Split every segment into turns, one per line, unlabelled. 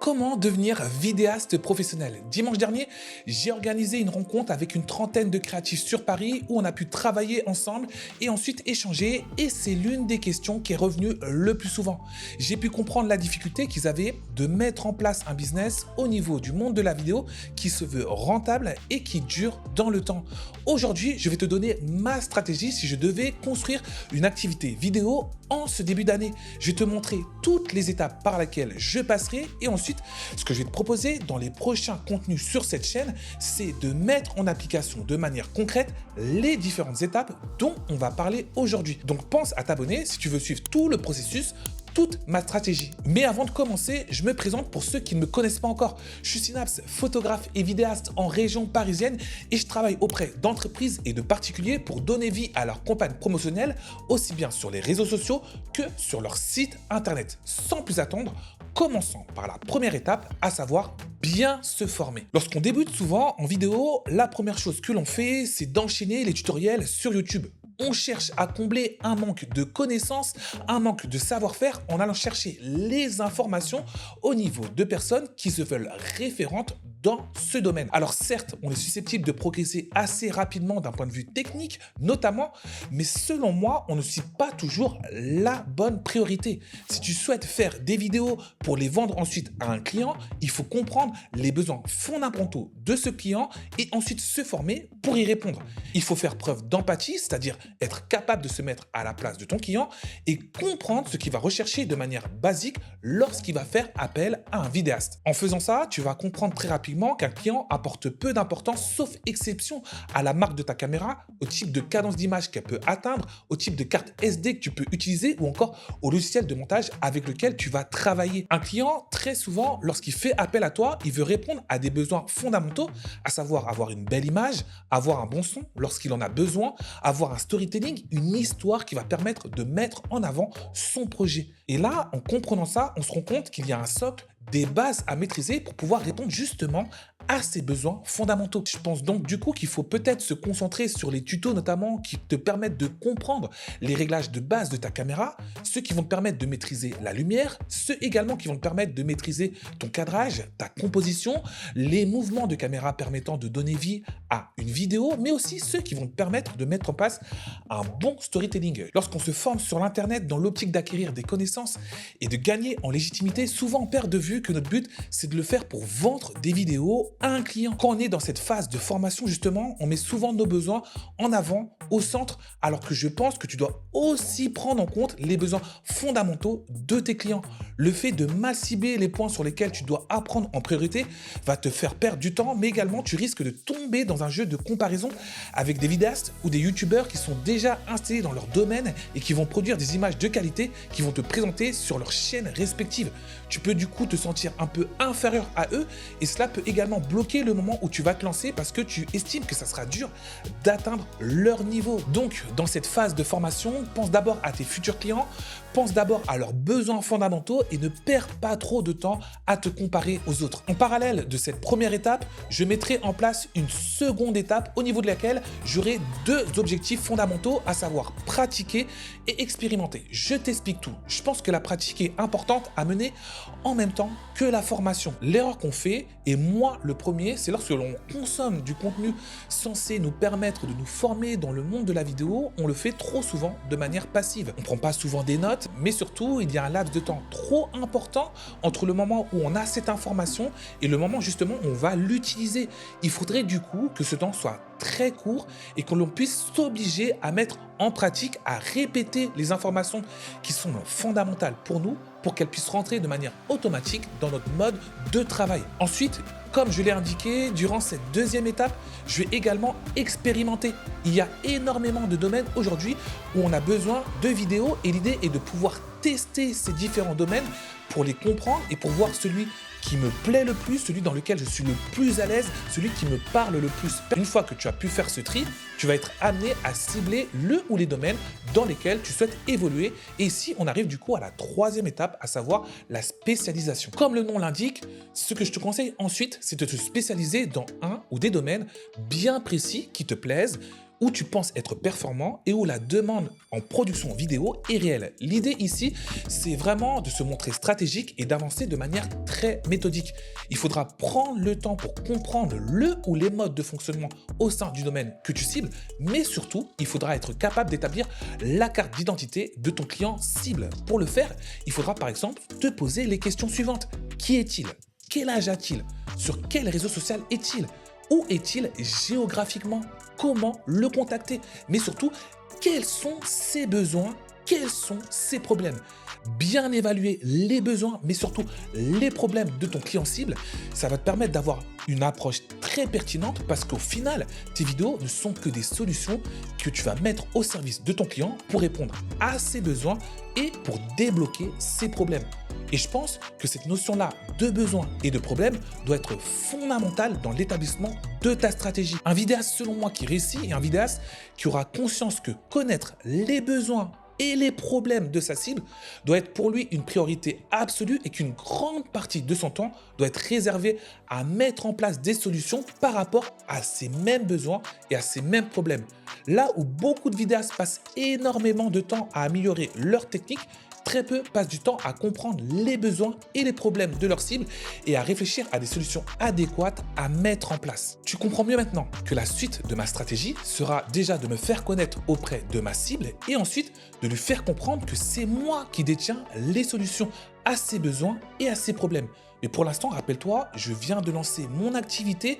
Comment devenir vidéaste professionnel? Dimanche dernier, j'ai organisé une rencontre avec une trentaine de créatifs sur Paris où on a pu travailler ensemble et ensuite échanger, et c'est l'une des questions qui est revenue le plus souvent. J'ai pu comprendre la difficulté qu'ils avaient de mettre en place un business au niveau du monde de la vidéo qui se veut rentable et qui dure dans le temps. Aujourd'hui, je vais te donner ma stratégie si je devais construire une activité vidéo en ce début d'année. Je vais te montrer toutes les étapes par lesquelles je passerai, et ensuite, ce que je vais te proposer dans les prochains contenus sur cette chaîne, c'est de mettre en application de manière concrète les différentes étapes dont on va parler aujourd'hui. Donc pense à t'abonner si tu veux suivre tout le processus, toute ma stratégie. Mais avant de commencer, je me présente pour ceux qui ne me connaissent pas encore. Je suis Synapse, photographe et vidéaste en région parisienne, et je travaille auprès d'entreprises et de particuliers pour donner vie à leur campagne promotionnelle, aussi bien sur les réseaux sociaux que sur leur site internet. Sans plus attendre, commençons par la première étape, à savoir bien se former. Lorsqu'on débute souvent en vidéo, la première chose que l'on fait, c'est d'enchaîner les tutoriels sur YouTube. On cherche à combler un manque de connaissances, un manque de savoir-faire en allant chercher les informations au niveau de personnes qui se veulent référentes dans ce domaine. Alors certes, on est susceptible de progresser assez rapidement d'un point de vue technique, notamment, mais selon moi, on ne suit pas toujours la bonne priorité. Si tu souhaites faire des vidéos pour les vendre ensuite à un client, il faut comprendre les besoins fondamentaux de ce client et ensuite se former pour y répondre. Il faut faire preuve d'empathie, c'est-à-dire être capable de se mettre à la place de ton client et comprendre ce qu'il va rechercher de manière basique lorsqu'il va faire appel à un vidéaste. En faisant ça, tu vas comprendre très rapidement qu'un client apporte peu d'importance, sauf exception, à la marque de ta caméra, au type de cadence d'image qu'elle peut atteindre, au type de carte SD que tu peux utiliser ou encore au logiciel de montage avec lequel tu vas travailler. Un client, très souvent, lorsqu'il fait appel à toi, il veut répondre à des besoins fondamentaux, à savoir avoir une belle image, avoir un bon son lorsqu'il en a besoin, avoir un storytelling, une histoire qui va permettre de mettre en avant son projet. Et là, en comprenant ça, on se rend compte qu'il y a un socle, des bases à maîtriser pour pouvoir répondre justement à ces besoins fondamentaux. Je pense donc du coup qu'il faut peut-être se concentrer sur les tutos notamment qui te permettent de comprendre les réglages de base de ta caméra, ceux qui vont te permettre de maîtriser la lumière, ceux également qui vont te permettre de maîtriser ton cadrage, ta composition, les mouvements de caméra permettant de donner vie à une vidéo, mais aussi ceux qui vont te permettre de mettre en place un bon storytelling. Lorsqu'on se forme sur l'internet dans l'optique d'acquérir des connaissances et de gagner en légitimité, souvent on perd de vue que notre but c'est de le faire pour vendre des vidéos à un client. Quand on est dans cette phase de formation justement, on met souvent nos besoins en avant, au centre, alors que je pense que tu dois aussi prendre en compte les besoins fondamentaux de tes clients. Le fait de mal cibler les points sur lesquels tu dois apprendre en priorité va te faire perdre du temps, mais également tu risques de tomber dans un jeu de comparaison avec des vidéastes ou des youtubeurs qui sont déjà installés dans leur domaine et qui vont produire des images de qualité qui vont te présenter sur leurs chaînes respectives. Tu peux du coup te sentir un peu inférieur à eux, et cela peut également bloquer le moment où tu vas te lancer parce que tu estimes que ça sera dur d'atteindre leur niveau. Donc, dans cette phase de formation, pense d'abord à tes futurs clients, pense d'abord à leurs besoins fondamentaux et ne perds pas trop de temps à te comparer aux autres. En parallèle de cette première étape, je mettrai en place une seconde étape au niveau de laquelle j'aurai deux objectifs fondamentaux, à savoir pratiquer et expérimenter. Je t'explique tout. Je pense que la pratique est importante à mener en même temps que la formation. L'erreur qu'on fait, et moi le premier, c'est lorsque l'on consomme du contenu censé nous permettre de nous former dans le monde de la vidéo, on le fait trop souvent de manière passive. On ne prend pas souvent des notes, mais surtout, il y a un laps de temps trop important entre le moment où on a cette information et le moment justement où on va l'utiliser. Il faudrait du coup que ce temps soit très court et que l'on puisse s'obliger à mettre en pratique, à répéter les informations qui sont fondamentales pour nous, pour qu'elles puissent rentrer de manière automatique dans notre mode de travail. Ensuite, comme je l'ai indiqué, durant cette deuxième étape, je vais également expérimenter. Il y a énormément de domaines aujourd'hui où on a besoin de vidéos, et l'idée est de pouvoir tester ces différents domaines pour les comprendre et pour voir celui qui me plaît le plus, celui dans lequel je suis le plus à l'aise, celui qui me parle le plus. Une fois que tu as pu faire ce tri, tu vas être amené à cibler le ou les domaines dans lesquels tu souhaites évoluer. Et ici, on arrive du coup à la troisième étape, à savoir la spécialisation. Comme le nom l'indique, ce que je te conseille ensuite, c'est de te spécialiser dans un ou des domaines bien précis qui te plaisent, où tu penses être performant et où la demande en production vidéo est réelle. L'idée ici, c'est vraiment de se montrer stratégique et d'avancer de manière très méthodique. Il faudra prendre le temps pour comprendre le ou les modes de fonctionnement au sein du domaine que tu cibles, mais surtout, il faudra être capable d'établir la carte d'identité de ton client cible. Pour le faire, il faudra par exemple te poser les questions suivantes. Qui est-il? Quel âge a-t-il? Sur quel réseau social est-il? Où est-il géographiquement? Comment le contacter? Mais surtout, quels sont ses besoins? Quels sont ses problèmes? Bien évaluer les besoins, mais surtout les problèmes de ton client cible, ça va te permettre d'avoir une approche très pertinente parce qu'au final, tes vidéos ne sont que des solutions que tu vas mettre au service de ton client pour répondre à ses besoins et pour débloquer ses problèmes. Et je pense que cette notion-là de besoin et de problème doit être fondamentale dans l'établissement de ta stratégie. Un vidéaste, selon moi, qui réussit est un vidéaste qui aura conscience que connaître les besoins et les problèmes de sa cible doit être pour lui une priorité absolue et qu'une grande partie de son temps doit être réservée à mettre en place des solutions par rapport à ces mêmes besoins et à ces mêmes problèmes. Là où beaucoup de vidéastes passent énormément de temps à améliorer leur technique, très peu passent du temps à comprendre les besoins et les problèmes de leur cible et à réfléchir à des solutions adéquates à mettre en place. Tu comprends mieux maintenant que la suite de ma stratégie sera déjà de me faire connaître auprès de ma cible et ensuite de lui faire comprendre que c'est moi qui détiens les solutions à ses besoins et à ses problèmes. Mais pour l'instant, rappelle-toi, je viens de lancer mon activité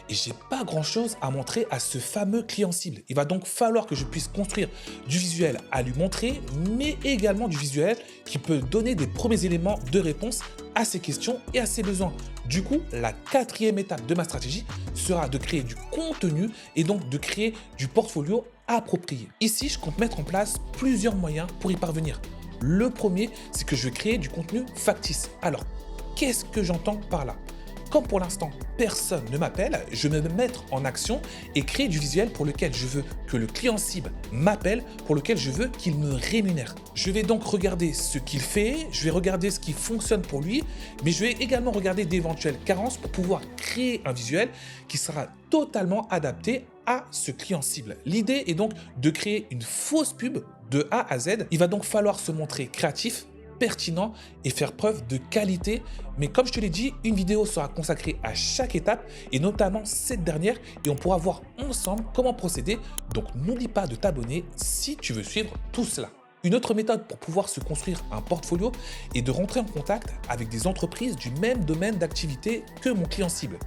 et j'ai pas grand-chose à montrer à ce fameux client cible. Il va donc falloir que je puisse construire du visuel à lui montrer, mais également du visuel qui peut donner des premiers éléments de réponse à ses questions et à ses besoins. Du coup, la quatrième étape de ma stratégie sera de créer du contenu et donc de créer du portfolio approprié. Ici, je compte mettre en place plusieurs moyens pour y parvenir. Le premier, c'est que je vais créer du contenu factice. Alors, qu'est-ce que j'entends par là? Comme pour l'instant, personne ne m'appelle, je vais me mettre en action et créer du visuel pour lequel je veux que le client cible m'appelle, pour lequel je veux qu'il me rémunère. Je vais donc regarder ce qu'il fait, je vais regarder ce qui fonctionne pour lui, mais je vais également regarder d'éventuelles carences pour pouvoir créer un visuel qui sera totalement adapté à ce client cible. L'idée est donc de créer une fausse pub de A à Z. Il va donc falloir se montrer créatif, pertinent et faire preuve de qualité. Mais comme je te l'ai dit, une vidéo sera consacrée à chaque étape et notamment cette dernière et on pourra voir ensemble comment procéder. Donc n'oublie pas de t'abonner si tu veux suivre tout cela. Une autre méthode pour pouvoir se construire un portfolio est de rentrer en contact avec des entreprises du même domaine d'activité que mon client cible.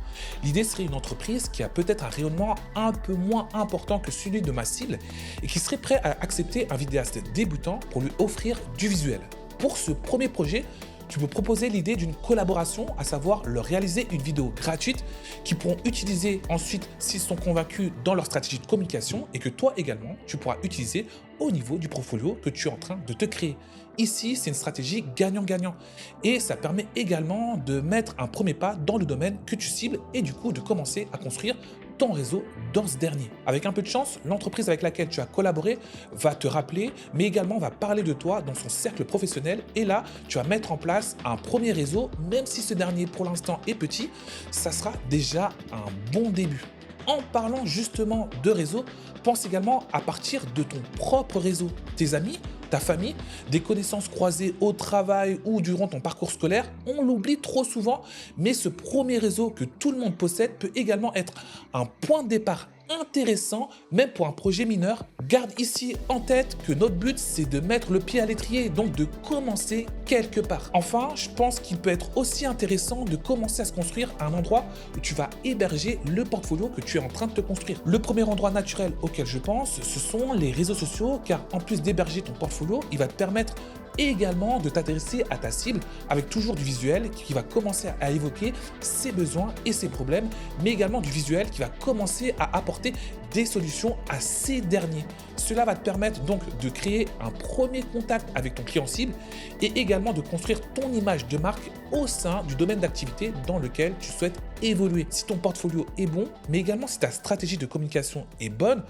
L'idée serait une entreprise qui a peut-être un rayonnement un peu moins important que celui de ma cible et qui serait prêt à accepter un vidéaste débutant pour lui offrir du visuel. Pour ce premier projet, tu peux proposer l'idée d'une collaboration, à savoir leur réaliser une vidéo gratuite qu'ils pourront utiliser ensuite s'ils sont convaincus dans leur stratégie de communication et que toi également, tu pourras utiliser au niveau du portfolio que tu es en train de te créer. Ici, c'est une stratégie gagnant-gagnant et ça permet également de mettre un premier pas dans le domaine que tu cibles et du coup de commencer à construire ton réseau dans ce dernier. Avec un peu de chance, l'entreprise avec laquelle tu as collaboré va te rappeler, mais également va parler de toi dans son cercle professionnel. Et là, tu vas mettre en place un premier réseau, même si ce dernier pour l'instant est petit, ça sera déjà un bon début. En parlant justement de réseau, pense également à partir de ton propre réseau. Tes amis, ta famille, des connaissances croisées au travail ou durant ton parcours scolaire, on l'oublie trop souvent, mais ce premier réseau que tout le monde possède peut également être un point de départ intéressant, même pour un projet mineur. Garde ici en tête que notre but, c'est de mettre le pied à l'étrier, donc de commencer quelque part. Enfin, je pense qu'il peut être aussi intéressant de commencer à se construire à un endroit où tu vas héberger le portfolio que tu es en train de te construire. Le premier endroit naturel auquel je pense, ce sont les réseaux sociaux, car en plus d'héberger ton portfolio, il va te permettre également de t'intéresser à ta cible avec toujours du visuel qui va commencer à évoquer ses besoins et ses problèmes, mais également du visuel qui va commencer à apporter des solutions à ces derniers. Cela va te permettre donc de créer un premier contact avec ton client cible et également de construire ton image de marque au sein du domaine d'activité dans lequel tu souhaites évoluer. Si ton portfolio est bon, mais également si ta stratégie de communication est bonne,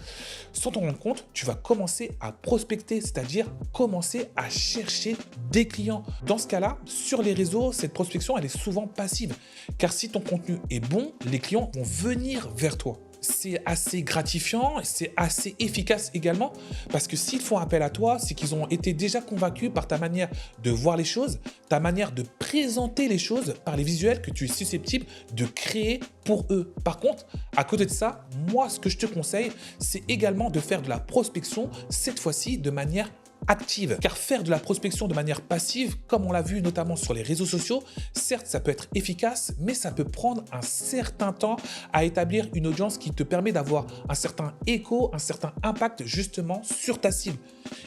sans t'en rendre compte, tu vas commencer à prospecter, c'est-à-dire commencer à chercher des clients. Dans ce cas-là, sur les réseaux, cette prospection, elle est souvent passive, car si ton contenu est bon, les clients vont venir vers toi. c'est assez gratifiant, c'est assez efficace également, parce que s'ils font appel à toi, c'est qu'ils ont été déjà convaincus par ta manière de voir les choses, ta manière de présenter les choses par les visuels que tu es susceptible de créer pour eux. Par contre, à côté de ça, moi, ce que je te conseille, c'est également de faire de la prospection, cette fois-ci de manière active. Car faire de la prospection de manière passive, comme on l'a vu notamment sur les réseaux sociaux, certes, ça peut être efficace, mais ça peut prendre un certain temps à établir une audience qui te permet d'avoir un certain écho, un certain impact justement sur ta cible.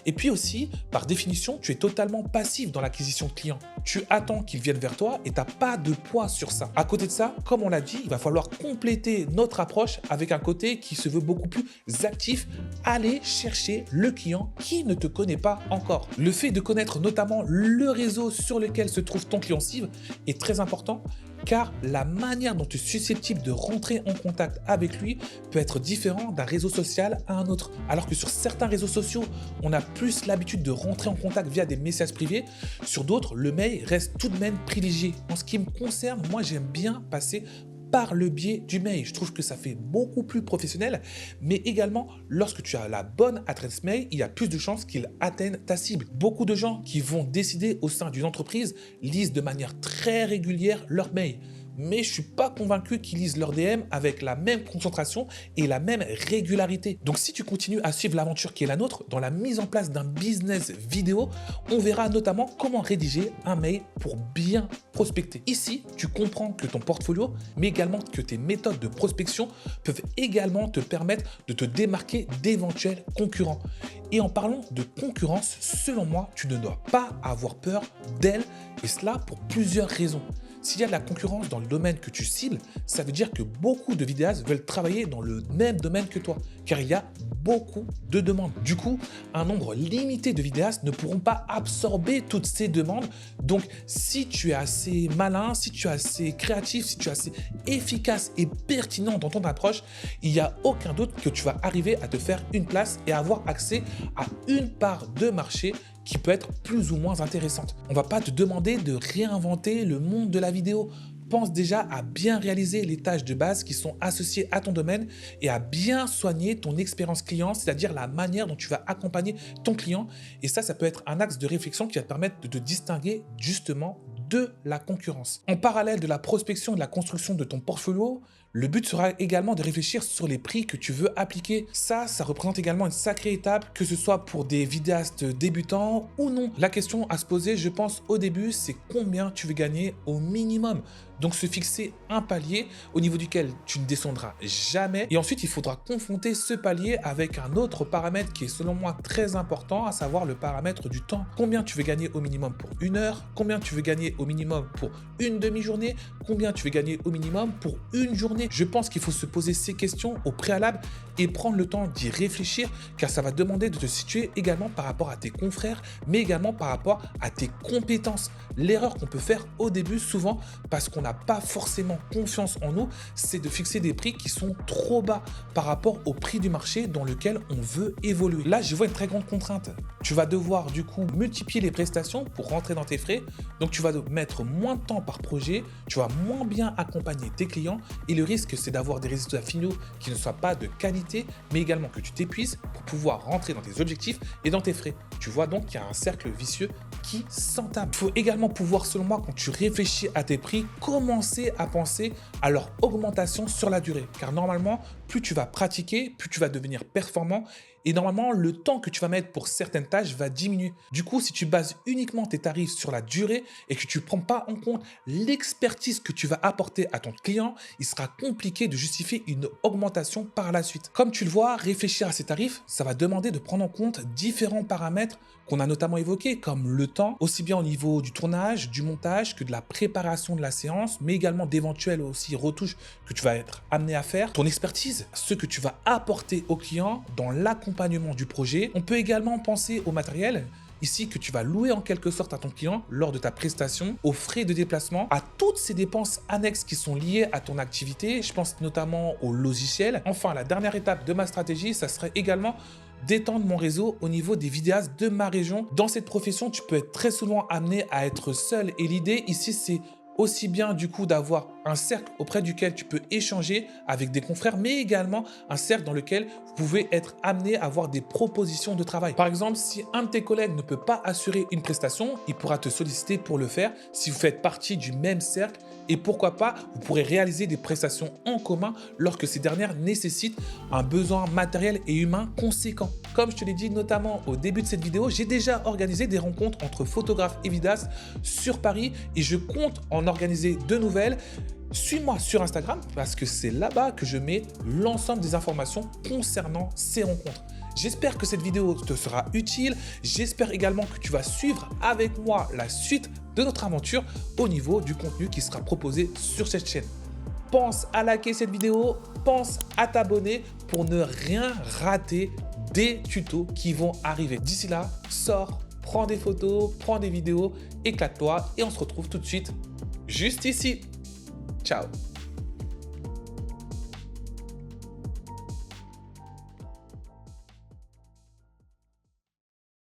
Et puis aussi, par définition, tu es totalement passif dans l'acquisition de clients. Tu attends qu'ils viennent vers toi et tu n'as pas de poids sur ça. À côté de ça, comme on l'a dit, il va falloir compléter notre approche avec un côté qui se veut beaucoup plus actif. Aller chercher le client qui ne te connaît pas encore. Le fait de connaître notamment le réseau sur lequel se trouve ton client cible est très important, car la manière dont tu es susceptible de rentrer en contact avec lui peut être différent d'un réseau social à un autre. Alors que sur certains réseaux sociaux, on a plus l'habitude de rentrer en contact via des messages privés, sur d'autres, le mail reste tout de même privilégié. En ce qui me concerne, moi j'aime bien passer par le biais du mail. Je trouve que ça fait beaucoup plus professionnel, mais également, lorsque tu as la bonne adresse mail, il y a plus de chances qu'il atteigne ta cible. Beaucoup de gens qui vont décider au sein d'une entreprise lisent de manière très régulière leur mail. Mais je ne suis pas convaincu qu'ils lisent leur DM avec la même concentration et la même régularité. Donc si tu continues à suivre l'aventure qui est la nôtre, dans la mise en place d'un business vidéo, on verra notamment comment rédiger un mail pour bien prospecter. Ici, tu comprends que ton portfolio, mais également que tes méthodes de prospection peuvent également te permettre de te démarquer d'éventuels concurrents. Et en parlant de concurrence, selon moi, tu ne dois pas avoir peur d'elle, et cela pour plusieurs raisons. S'il y a de la concurrence dans le domaine que tu cibles, ça veut dire que beaucoup de vidéastes veulent travailler dans le même domaine que toi, car il y a beaucoup de demandes. Du coup, un nombre limité de vidéastes ne pourront pas absorber toutes ces demandes. Donc, si tu es assez malin, si tu es assez créatif, si tu es assez efficace et pertinent dans ton approche, il n'y a aucun doute que tu vas arriver à te faire une place et avoir accès à une part de marché qui peut être plus ou moins intéressante. On ne va pas te demander de réinventer le monde de la vidéo. Pense déjà à bien réaliser les tâches de base qui sont associées à ton domaine et à bien soigner ton expérience client, c'est-à-dire la manière dont tu vas accompagner ton client. Et ça peut être un axe de réflexion qui va te permettre de te distinguer justement de la concurrence. En parallèle de la prospection et de la construction de ton portfolio, le but sera également de réfléchir sur les prix que tu veux appliquer. Ça représente également une sacrée étape, que ce soit pour des vidéastes débutants ou non. La question à se poser, je pense, au début, c'est combien tu veux gagner au minimum. Donc se fixer un palier au niveau duquel tu ne descendras jamais. Et ensuite, il faudra confronter ce palier avec un autre paramètre qui est selon moi très important, à savoir le paramètre du temps. Combien tu veux gagner au minimum pour une heure? Combien tu veux gagner au minimum pour une demi-journée? Combien tu veux gagner au minimum pour une journée? Je pense qu'il faut se poser ces questions au préalable et prendre le temps d'y réfléchir, car ça va demander de te situer également par rapport à tes confrères, mais également par rapport à tes compétences. L'erreur qu'on peut faire au début, souvent, parce qu'on n'a pas forcément confiance en nous, c'est de fixer des prix qui sont trop bas par rapport au prix du marché dans lequel on veut évoluer. Là, je vois une très grande contrainte. Tu vas devoir du coup multiplier les prestations pour rentrer dans tes frais, donc tu vas mettre moins de temps par projet, tu vas moins bien accompagner tes clients et le risque, c'est d'avoir des résultats finaux qui ne soient pas de qualité, mais également que tu t'épuises pour pouvoir rentrer dans tes objectifs et dans tes frais. Tu vois donc qu'il y a un cercle vicieux qui s'entame. Il faut également pouvoir, selon moi, quand tu réfléchis à tes prix, commencer à penser à leur augmentation sur la durée. Car normalement, plus tu vas pratiquer, plus tu vas devenir performant. Et normalement, le temps que tu vas mettre pour certaines tâches va diminuer. Du coup, si tu bases uniquement tes tarifs sur la durée et que tu ne prends pas en compte l'expertise que tu vas apporter à ton client, il sera compliqué de justifier une augmentation par la suite. Comme tu le vois, réfléchir à ces tarifs, ça va demander de prendre en compte différents paramètres qu'on a notamment évoqués, comme le temps, aussi bien au niveau du tournage, du montage, que de la préparation de la séance, mais également d'éventuelles aussi retouches que tu vas être amené à faire, ton expertise, ce que tu vas apporter au client dans l'accompagnement du projet. On peut également penser au matériel, ici que tu vas louer en quelque sorte à ton client lors de ta prestation, aux frais de déplacement, à toutes ces dépenses annexes qui sont liées à ton activité. Je pense notamment au logiciel. Enfin, la dernière étape de ma stratégie, ça serait également d'étendre mon réseau au niveau des vidéastes de ma région. Dans cette profession, tu peux être très souvent amené à être seul et l'idée ici, c'est aussi bien du coup d'avoir un cercle auprès duquel tu peux échanger avec des confrères, mais également un cercle dans lequel vous pouvez être amené à avoir des propositions de travail. Par exemple, si un de tes collègues ne peut pas assurer une prestation, il pourra te solliciter pour le faire si vous faites partie du même cercle. Et pourquoi pas, vous pourrez réaliser des prestations en commun lorsque ces dernières nécessitent un besoin matériel et humain conséquent. Comme je te l'ai dit notamment au début de cette vidéo, j'ai déjà organisé des rencontres entre photographes et vidéastes sur Paris et je compte en organiser de nouvelles. Suis-moi sur Instagram parce que c'est là-bas que je mets l'ensemble des informations concernant ces rencontres. J'espère que cette vidéo te sera utile. J'espère également que tu vas suivre avec moi la suite de notre aventure au niveau du contenu qui sera proposé sur cette chaîne. Pense à liker cette vidéo, pense à t'abonner pour ne rien rater des tutos qui vont arriver. D'ici là, sors, prends des photos, prends des vidéos, éclate-toi et on se retrouve tout de suite juste ici. Ciao.